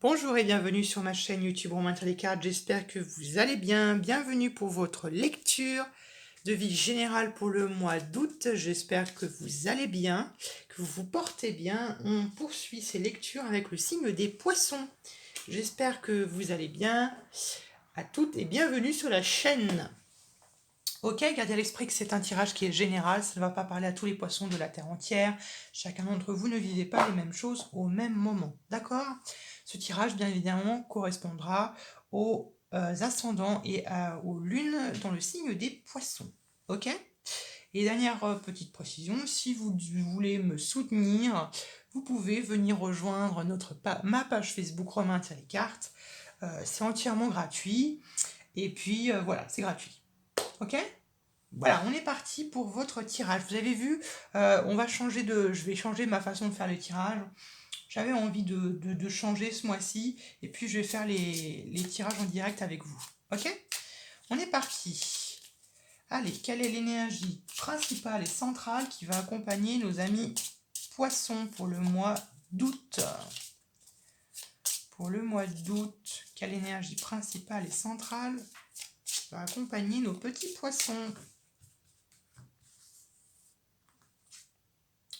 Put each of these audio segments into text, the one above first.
Bonjour et bienvenue sur ma chaîne YouTube Romain les cartes. J'espère que vous allez bien. Bienvenue pour votre lecture de vie générale pour le mois d'août. J'espère que vous allez bien, que vous vous portez bien. On poursuit ces lectures avec le signe des poissons. J'espère que vous allez bien. À toutes et bienvenue sur la chaîne. Ok, gardez à l'esprit que c'est un tirage qui est général, ça ne va pas parler à tous les poissons de la Terre entière. Chacun d'entre vous ne vivez pas les mêmes choses au même moment, d'accord? Ce tirage, bien évidemment, correspondra aux ascendants et aux lunes dans le signe des poissons, ok? Et dernière petite précision, si vous voulez me soutenir, vous pouvez venir rejoindre ma page Facebook Romain les cartes. C'est entièrement gratuit, et puis voilà, c'est gratuit. Ok? Voilà, on est parti pour votre tirage. Vous avez vu, je vais changer ma façon de faire le tirage. J'avais envie de changer ce mois-ci, et puis je vais faire les tirages en direct avec vous. Ok? On est parti. Allez, quelle est l'énergie principale et centrale qui va accompagner nos amis poissons pour le mois d'août? Pour le mois d'août, quelle énergie principale et centrale va accompagner nos petits poissons?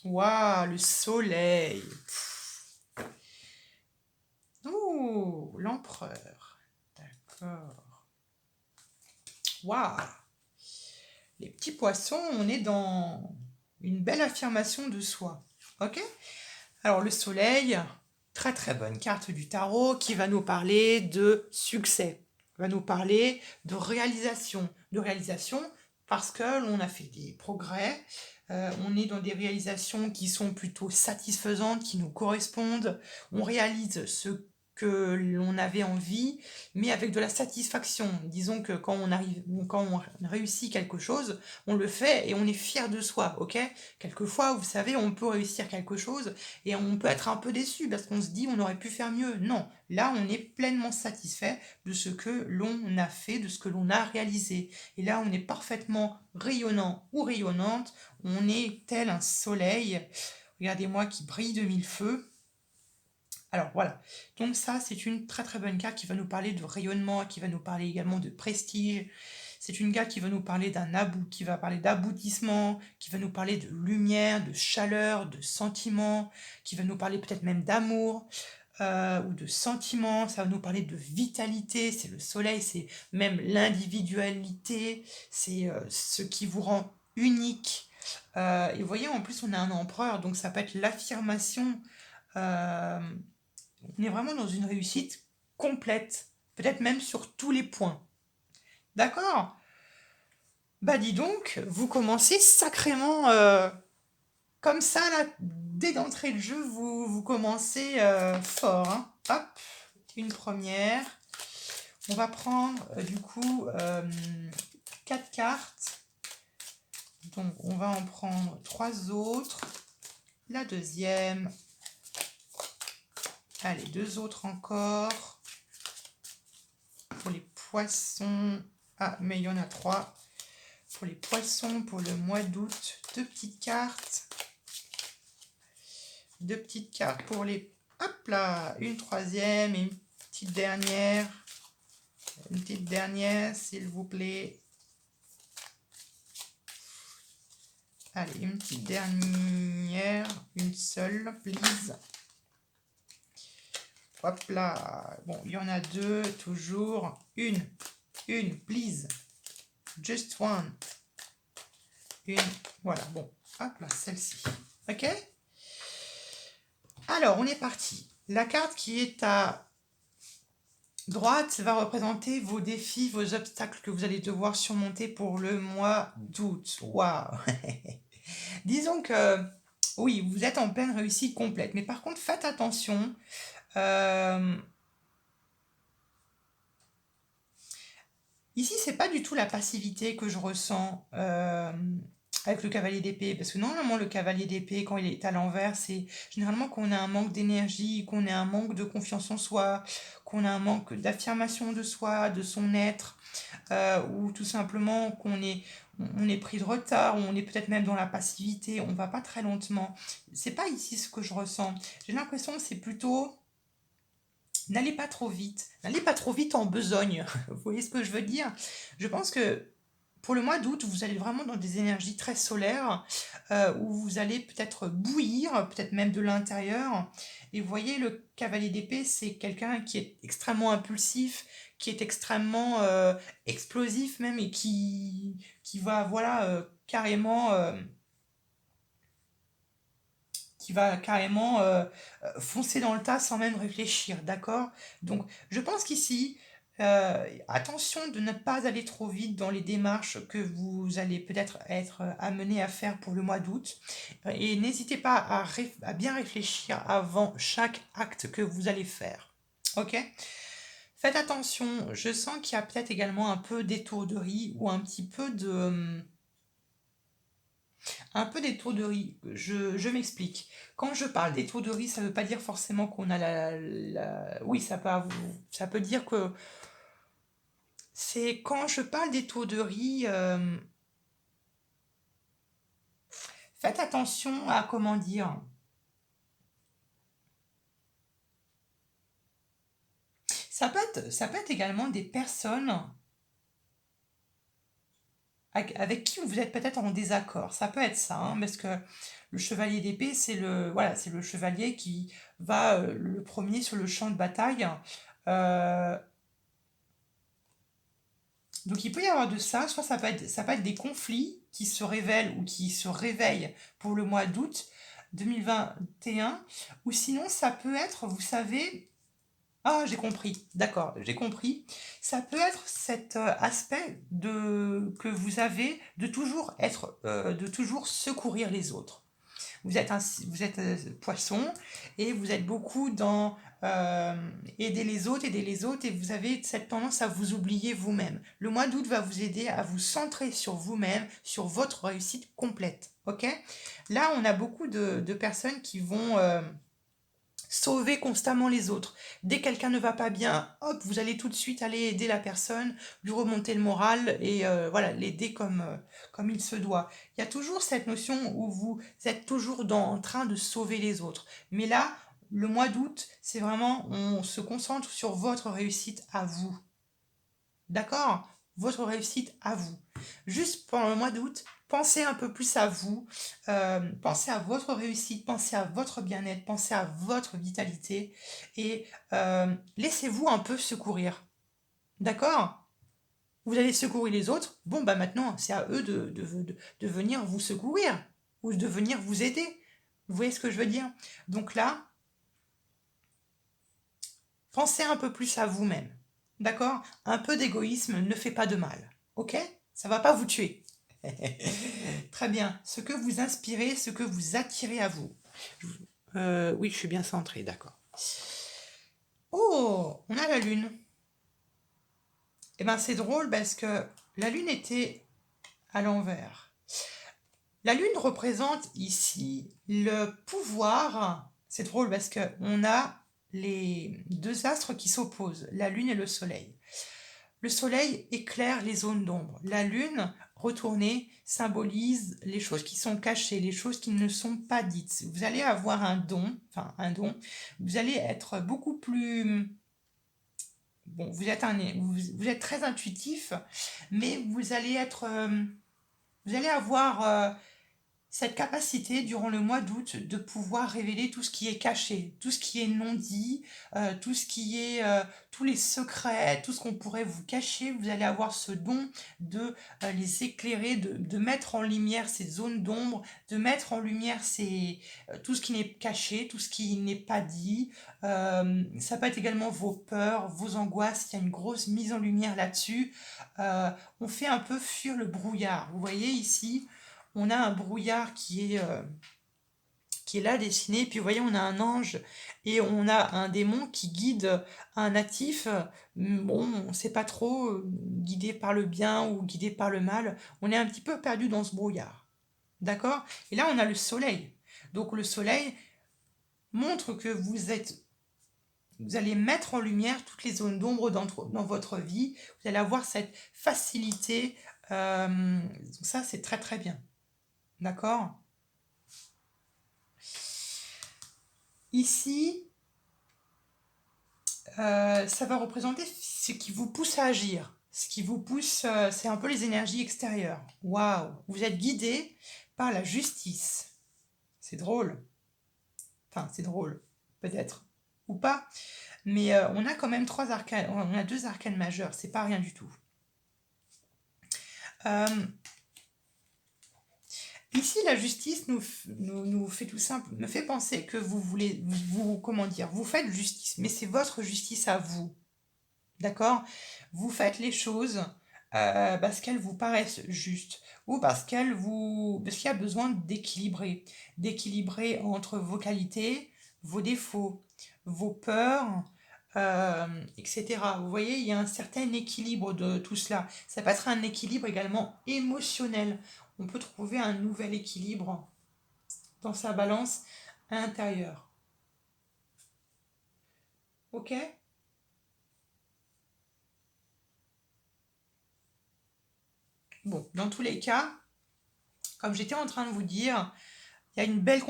Waouh, le soleil. Oh, l'empereur. D'accord. Waouh. Les petits poissons, on est dans une belle affirmation de soi. Ok? Alors le soleil, très très bonne carte du tarot qui va nous parler de succès, va nous parler de réalisation. De réalisation parce que l'on a fait des progrès, on est dans des réalisations qui sont plutôt satisfaisantes, qui nous correspondent, on réalise ce que l'on avait envie, mais avec de la satisfaction. Disons que quand on réussit quelque chose, on le fait et on est fier de soi, ok? Quelquefois, vous savez, on peut réussir quelque chose et on peut être un peu déçu parce qu'on se dit on aurait pu faire mieux. Non, là, on est pleinement satisfait de ce que l'on a fait, de ce que l'on a réalisé. Et là, on est parfaitement rayonnant ou rayonnante, on est tel un soleil, regardez-moi, qui brille de mille feux. Alors voilà, donc ça c'est une très très bonne carte qui va nous parler de rayonnement, qui va nous parler également de prestige. C'est une carte qui va nous parler qui va parler d'aboutissement, qui va nous parler de lumière, de chaleur, de sentiment, qui va nous parler peut-être même d'amour ou de sentiment. Ça va nous parler de vitalité. C'est le soleil, c'est même l'individualité, c'est ce qui vous rend unique. Et vous voyez, en plus on a un empereur, donc ça peut être l'affirmation. euh, on est vraiment dans une réussite complète, peut-être même sur tous les points. D'accord? Bah dis donc, vous commencez sacrément comme ça, là, dès d'entrée de jeu, vous commencez fort. Hein. Hop, une première. On va prendre du coup 4 cartes. Donc on va en prendre 3 autres. La deuxième. Allez, 2 autres encore. Pour les poissons. Ah, mais il y en a 3. Pour les poissons, pour le mois d'août, 2 petites cartes. 2 petites cartes pour les... Hop là, une troisième et une petite dernière. Une petite dernière, s'il vous plaît. Allez, une petite dernière. Une seule, please. Hop là. Bon, il y en a 2, toujours. Une, please. Just one. Une, voilà, bon. Hop là, celle-ci. Ok? Alors, on est parti. La carte qui est à droite va représenter vos défis, vos obstacles que vous allez devoir surmonter pour le mois d'août. Waouh! Disons que, oui, vous êtes en pleine réussite complète. Mais par contre, faites attention. Ici, c'est pas du tout la passivité que je ressens avec le cavalier d'épée, parce que normalement le cavalier d'épée, quand il est à l'envers, c'est généralement qu'on a un manque d'énergie, qu'on a un manque de confiance en soi, qu'on a un manque d'affirmation de soi, de son être, ou tout simplement on est pris de retard, ou on est peut-être même dans la passivité, on va pas très lentement. C'est pas ici ce que je ressens. J'ai l'impression que c'est plutôt N'allez pas trop vite. N'allez pas trop vite en besogne. Vous voyez ce que je veux dire? Je pense que pour le mois d'août, vous allez vraiment dans des énergies très solaires, où vous allez peut-être bouillir, peut-être même de l'intérieur. Et vous voyez, le cavalier d'épée, c'est quelqu'un qui est extrêmement impulsif, qui est extrêmement explosif même, et qui va, voilà, carrément foncer dans le tas sans même réfléchir, d'accord? Donc, je pense qu'ici, attention de ne pas aller trop vite dans les démarches que vous allez peut-être être amené à faire pour le mois d'août. Et n'hésitez pas à bien réfléchir avant chaque acte que vous allez faire. Ok? Faites attention, je sens qu'il y a peut-être également un peu d'étourderie ou un peu d'étourderie. Je m'explique. Quand je parle d'étourderie, ça ne veut pas dire forcément qu'on a Oui, ça peut dire que c'est quand je parle d'étourderie, faites attention à comment dire. Ça peut être également des personnes avec qui vous êtes peut-être en désaccord. Ça peut être ça, hein, parce que le chevalier d'épée, c'est le chevalier qui va le premier sur le champ de bataille. Euh, Donc il peut y avoir de ça, soit ça peut être des conflits qui se révèlent ou qui se réveillent pour le mois d'août 2021, ou sinon ça peut être, vous savez, ah j'ai compris, d'accord, j'ai compris, ça peut être cet aspect que vous avez de toujours secourir les autres. Vous êtes poisson et vous êtes beaucoup dans aider les autres, et vous avez cette tendance à vous oublier vous-même. Le mois d'août va vous aider à vous centrer sur vous-même, sur votre réussite complète. Ok? Là, on a beaucoup de personnes qui vont sauver constamment les autres. Dès que quelqu'un ne va pas bien, hop, vous allez tout de suite aller aider la personne, lui remonter le moral et voilà, l'aider comme il se doit. Il y a toujours cette notion où vous êtes toujours en train de sauver les autres. Mais là, le mois d'août, c'est vraiment, on se concentre sur votre réussite à vous. D'accord? Votre réussite à vous. Juste pendant le mois d'août, pensez un peu plus à vous, pensez à votre réussite, pensez à votre bien-être, pensez à votre vitalité, et laissez-vous un peu secourir. D'accord? Vous allez secourir les autres, bon bah maintenant c'est à eux de venir vous secourir ou de venir vous aider. Vous voyez ce que je veux dire? Donc là, pensez un peu plus à vous-même. D'accord? Un peu d'égoïsme ne fait pas de mal. Ok? Ça va pas vous tuer. Très bien. Ce que vous inspirez, ce que vous attirez à vous. Oui, je suis bien centré, d'accord. Oh, on a la lune. Eh ben, c'est drôle parce que la lune était à l'envers. La lune représente ici le pouvoir. C'est drôle parce que on a les deux astres qui s'opposent, la lune et le soleil. Le soleil éclaire les zones d'ombre. La lune, retournée, symbolise les choses qui sont cachées, les choses qui ne sont pas dites. Vous allez avoir un don. Vous allez être beaucoup plus... Bon, vous êtes très intuitif, mais vous allez avoir cette capacité durant le mois d'août de pouvoir révéler tout ce qui est caché, tout ce qui est non dit, tout ce qui est tous les secrets, tout ce qu'on pourrait vous cacher, vous allez avoir ce don de les éclairer, de mettre en lumière ces zones d'ombre, de mettre en lumière tout ce qui n'est caché, tout ce qui n'est pas dit. Ça peut être également vos peurs, vos angoisses, il y a une grosse mise en lumière là-dessus. On fait un peu fuir le brouillard. Vous voyez ici, on a un brouillard qui est là dessiné, puis vous voyez, on a un ange et on a un démon qui guide un natif. Bon, on ne sait pas trop, guidé par le bien ou guidé par le mal. On est un petit peu perdu dans ce brouillard. D'accord? Et là, on a le soleil. Donc le soleil montre que vous allez mettre en lumière toutes les zones d'ombre dans votre vie. Vous allez avoir cette facilité. Ça, c'est très très bien. D'accord? Ici, ça va représenter ce qui vous pousse à agir. Ce qui vous pousse, c'est un peu les énergies extérieures. Waouh! Vous êtes guidé par la justice. C'est drôle. Enfin, c'est drôle, peut-être. Ou pas. Mais on a quand même trois arcanes. On a deux arcanes majeures. C'est pas rien du tout. Euh, Ici, la justice nous fait tout simple, me fait penser que vous voulez, comment dire, vous faites justice, mais c'est votre justice à vous. D'accord? Vous faites les choses parce qu'elles vous paraissent justes ou parce parce qu'il y a besoin d'équilibrer entre vos qualités, vos défauts, vos peurs, etc. Vous voyez, il y a un certain équilibre de tout cela. Ça peut être un équilibre également émotionnel. On peut trouver un nouvel équilibre dans sa balance intérieure. Ok? Bon, dans tous les cas, comme j'étais en train de vous dire, il y a une belle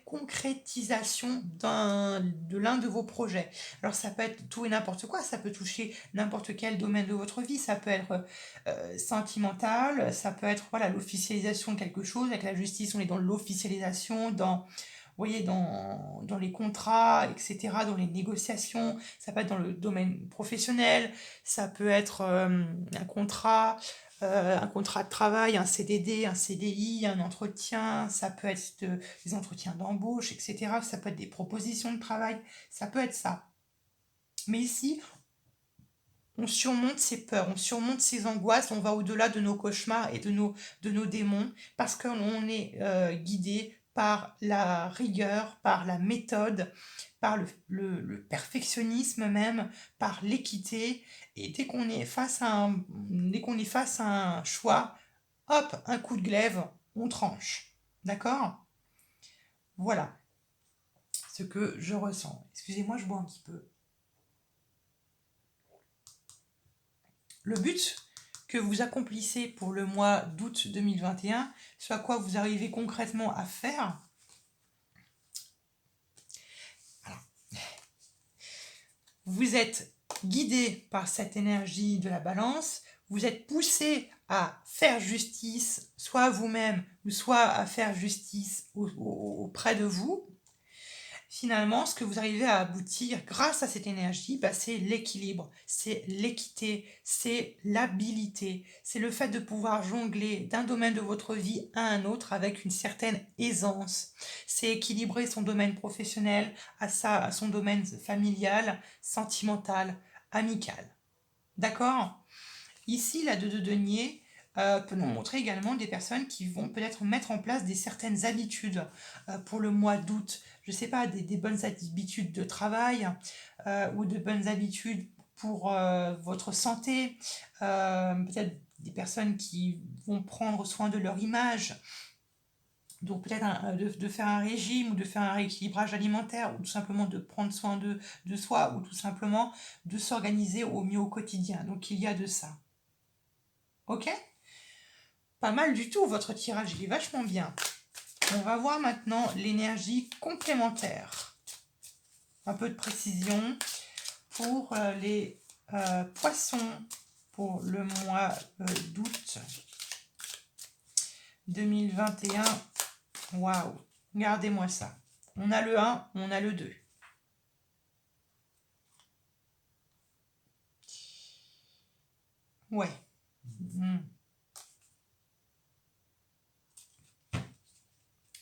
concrétisation de l'un de vos projets. Alors ça peut être tout et n'importe quoi, ça peut toucher n'importe quel domaine de votre vie, ça peut être sentimental, ça peut être voilà, l'officialisation de quelque chose. Avec la justice, on est dans l'officialisation, vous voyez, dans les contrats, etc., dans les négociations, ça peut être dans le domaine professionnel, ça peut être un contrat de travail, un CDD, un CDI, un entretien, ça peut être des entretiens d'embauche, etc., ça peut être des propositions de travail, ça peut être ça. Mais ici, on surmonte ses peurs, on surmonte ses angoisses, on va au-delà de nos cauchemars et de nos démons, parce qu'on est guidé par la rigueur, par la méthode, par le perfectionnisme même, par l'équité. Et dès qu'on est face à un choix, hop, un coup de glaive, on tranche. D'accord? Voilà ce que je ressens. Excusez-moi, je bois un petit peu. Le but que vous accomplissez pour le mois d'août 2021, ce à quoi vous arrivez concrètement à faire, voilà. Vous êtes guidé par cette énergie de la balance, vous êtes poussé à faire justice, soit à vous-même, ou soit à faire justice auprès de vous. Finalement, ce que vous arrivez à aboutir grâce à cette énergie, bah, c'est l'équilibre, c'est l'équité, c'est l'habilité, c'est le fait de pouvoir jongler d'un domaine de votre vie à un autre avec une certaine aisance. C'est équilibrer son domaine professionnel à son domaine familial, sentimental, amical. D'accord? Ici, la deux de denier peut nous montrer également des personnes qui vont peut-être mettre en place des certaines habitudes pour le mois d'août. Je ne sais pas, des bonnes habitudes de travail ou de bonnes habitudes pour votre santé. Peut-être des personnes qui vont prendre soin de leur image. Donc peut-être de faire un régime ou de faire un rééquilibrage alimentaire ou tout simplement de prendre soin de soi ou tout simplement de s'organiser au mieux au quotidien. Donc il y a de ça. Ok? Pas mal du tout, votre tirage, il est vachement bien. On va voir maintenant l'énergie complémentaire. Un peu de précision pour les poissons pour le mois d'août 2021. Waouh, regardez-moi ça. On a le 1, on a le 2. Ouais.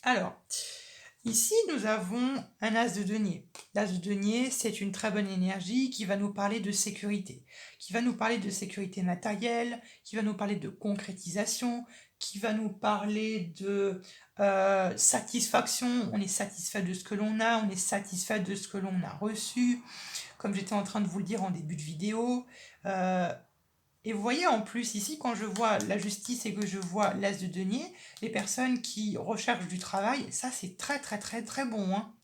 Alors, ici, nous avons un as de denier. L'as de denier, c'est une très bonne énergie qui va nous parler de sécurité, qui va nous parler de sécurité matérielle, qui va nous parler de concrétisation, qui va nous parler de satisfaction. On est satisfait de ce que l'on a, on est satisfait de ce que l'on a reçu, comme j'étais en train de vous le dire en début de vidéo. Et vous voyez en plus ici, quand je vois la justice et que je vois l'as de denier, les personnes qui recherchent du travail, ça c'est très très très très bon. Hein.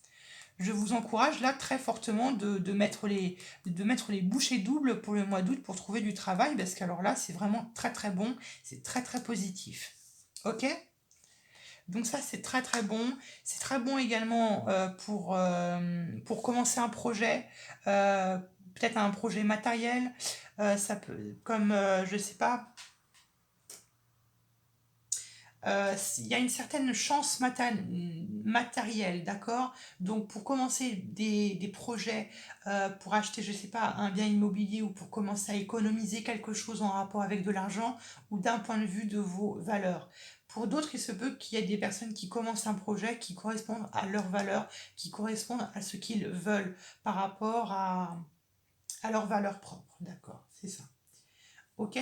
Je vous encourage là très fortement de mettre les bouchées doubles pour le mois d'août pour trouver du travail, parce qu'alors là c'est vraiment très très bon, c'est très très positif. Ok? Donc ça, c'est très très bon. C'est très bon également pour commencer un projet, euh, peut-être un projet matériel. Ça peut, comme, je sais pas, il y a une certaine chance matérielle, d'accord? Donc pour commencer des projets, pour acheter, je sais pas, un bien immobilier ou pour commencer à économiser quelque chose en rapport avec de l'argent ou d'un point de vue de vos valeurs. Pour d'autres, il se peut qu'il y ait des personnes qui commencent un projet qui correspondent à leurs valeurs, qui correspondent à ce qu'ils veulent par rapport à leurs valeurs propres, d'accord? C'est ça. Ok?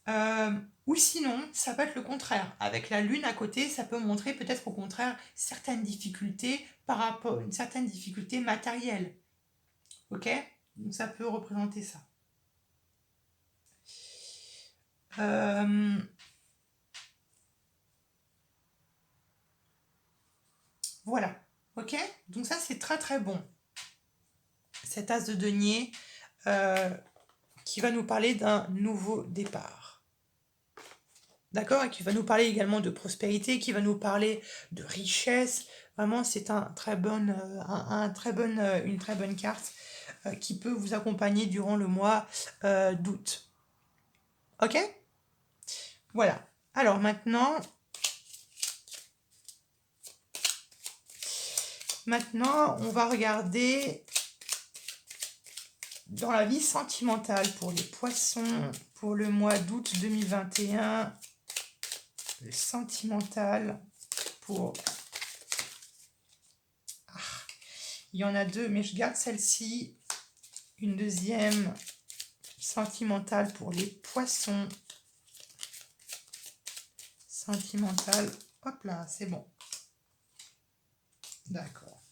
Euh, ou sinon, ça peut être le contraire. Avec la lune à côté, ça peut montrer peut-être au contraire certaines difficultés par rapport à une certaine difficulté matérielle. Ok? Donc ça peut représenter ça. Euh, voilà. Ok? Donc ça, c'est très très bon. Cet as de denier euh, qui va nous parler d'un nouveau départ. D'accord? Et qui va nous parler également de prospérité, qui va nous parler de richesse. Vraiment, c'est une très bonne carte qui peut vous accompagner durant le mois d'août. Ok? Voilà. Alors maintenant, on va regarder dans la vie sentimentale pour les poissons pour le mois d'août 2021. Le sentimental pour... Ah, il y en a deux, mais je garde celle-ci. Une deuxième sentimentale pour les poissons. Sentimentale. Hop là, c'est bon. D'accord.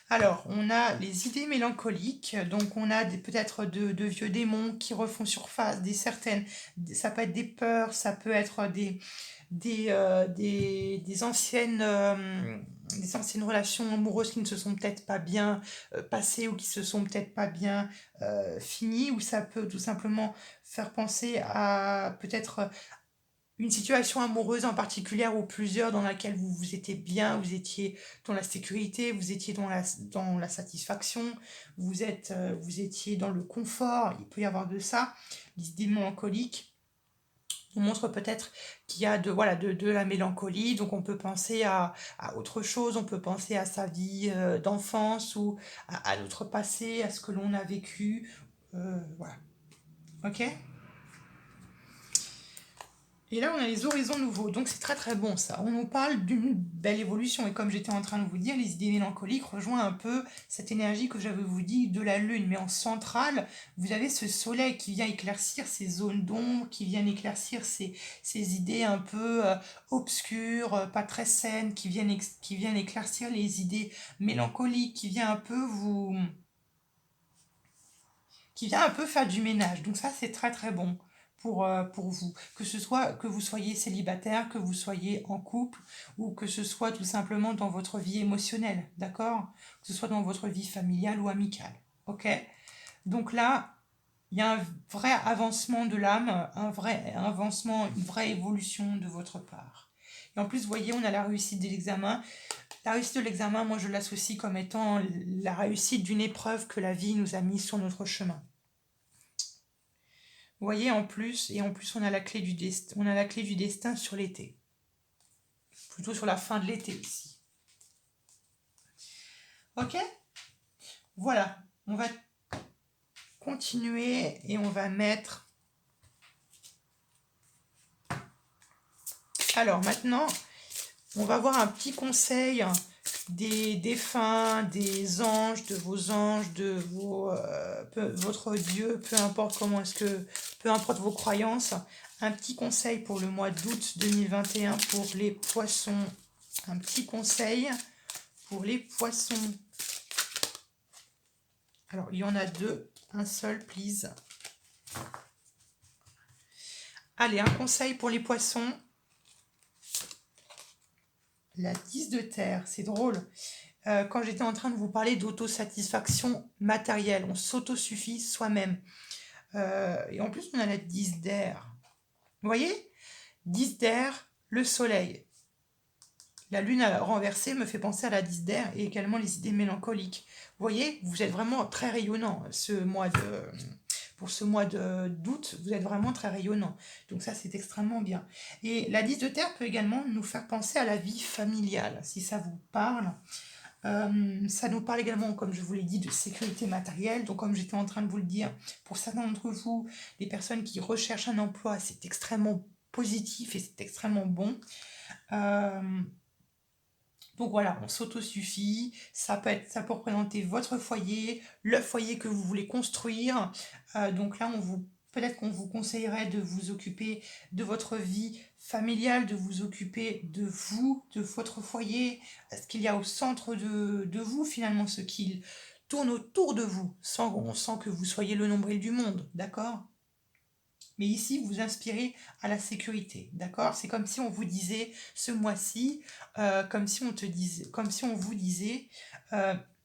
Alors, on a les idées mélancoliques, donc on a peut-être de vieux démons qui refont surface, ça peut être des peurs, ça peut être des anciennes relations amoureuses qui ne se sont peut-être pas bien passées ou qui se sont peut-être pas bien finies, ou ça peut tout simplement faire penser à peut-être une situation amoureuse en particulier ou plusieurs dans laquelle vous vous étiez bien, vous étiez dans la sécurité, vous étiez dans la satisfaction, vous étiez dans le confort, il peut y avoir de ça. Les idées mélancoliques nous montrent peut-être qu'il y a voilà, de la mélancolie, donc on peut penser à autre chose, on peut penser à sa vie d'enfance ou à notre passé, à ce que l'on a vécu. Voilà. Ok? Et là, on a les horizons nouveaux, donc c'est très très bon ça. On nous parle d'une belle évolution, et comme j'étais en train de vous dire, les idées mélancoliques rejoignent un peu cette énergie que j'avais vous dit de la lune, mais en centrale, vous avez ce soleil qui vient éclaircir ces zones d'ombre, qui vient éclaircir ces idées un peu obscures, pas très saines, qui viennent éclaircir les idées mélancoliques, qui vient un peu faire du ménage. Donc ça, c'est très très bon pour vous. Que ce soit que vous soyez célibataire, que vous soyez en couple, ou que ce soit tout simplement dans votre vie émotionnelle, d'accord? Que ce soit dans votre vie familiale ou amicale, ok? Donc là, il y a un vrai avancement de l'âme, un vrai avancement, une vraie évolution de votre part. Et en plus, vous voyez, on a la réussite de l'examen. La réussite de l'examen, moi, je l'associe comme étant la réussite d'une épreuve que la vie nous a mise sur notre chemin. Vous voyez, en plus, on a la clé du destin, on a la clé du destin sur l'été. Plutôt sur la fin de l'été ici. Ok? Voilà. On va continuer et on va mettre... Alors maintenant, on va voir un petit conseil des défunts, des anges, de vos anges, votre Dieu, peu importe vos croyances. Un petit conseil pour le mois d'août 2021 pour les poissons. Un petit conseil pour les poissons. Alors, il y en a deux. Un seul, please. Allez, un conseil pour les poissons. La 10 de terre, c'est drôle. Quand j'étais en train de vous parler d'autosatisfaction matérielle, on s'autosuffit soi-même. Et en plus, on a la 10 d'air. Vous voyez? 10 d'air, le soleil. La lune renversée me fait penser à la 10 d'air et également les idées mélancoliques. Vous voyez, vous êtes vraiment très rayonnant pour ce mois d'août, vous êtes vraiment très rayonnant. Donc ça, c'est extrêmement bien. Et la 10 de terre peut également nous faire penser à la vie familiale, si ça vous parle. Ça nous parle également, comme je vous l'ai dit, de sécurité matérielle. Donc, comme j'étais en train de vous le dire, pour certains d'entre vous, les personnes qui recherchent un emploi, c'est extrêmement positif et c'est extrêmement bon. Donc voilà, on s'autosuffit, ça peut représenter votre foyer, le foyer que vous voulez construire. Donc là, peut-être qu'on vous conseillerait de vous occuper de votre vie familiale, de vous occuper de vous, de votre foyer, ce qu'il y a au centre de vous finalement, ce qui tourne autour de vous, sans que vous soyez le nombril du monde, d'accord ? Mais ici, vous inspirez à la sécurité, d'accord? C'est comme si on vous disait ce mois-ci, comme si on vous disait,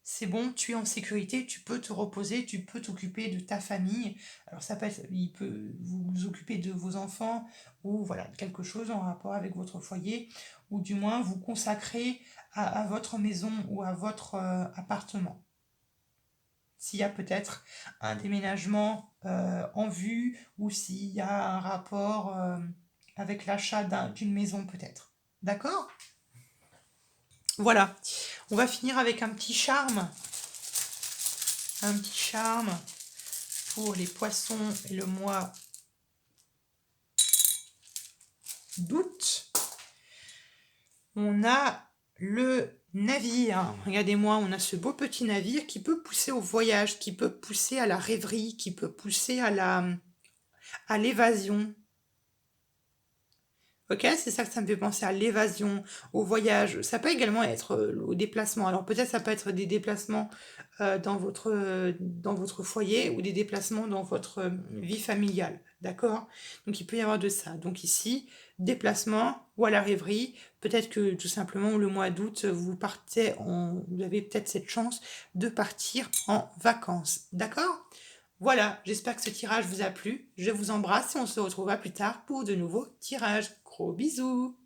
c'est bon, tu es en sécurité, tu peux te reposer, tu peux t'occuper de ta famille. Alors ça peut être, il peut vous occuper de vos enfants ou voilà quelque chose en rapport avec votre foyer, ou du moins vous consacrer à votre maison ou à votre appartement. S'il y a peut-être un déménagement en vue ou s'il y a un rapport avec l'achat d'une maison peut-être. D'accord? Voilà. On va finir avec un petit charme. Un petit charme pour les poissons et le mois d'août. On a le navire. Regardez-moi, on a ce beau petit navire qui peut pousser au voyage, qui peut pousser à la rêverie, qui peut pousser à l'évasion. Ok, c'est ça que ça me fait penser à l'évasion, au voyage. Ça peut également être au déplacement. Alors peut-être ça peut être des déplacements dans votre foyer ou des déplacements dans votre vie familiale. D'accord? Donc il peut y avoir de ça. Donc ici, déplacement ou à la rêverie. Peut-être que tout simplement le mois d'août, vous avez peut-être cette chance de partir en vacances. D'accord? Voilà, j'espère que ce tirage vous a plu. Je vous embrasse et on se retrouvera plus tard pour de nouveaux tirages. Gros bisous!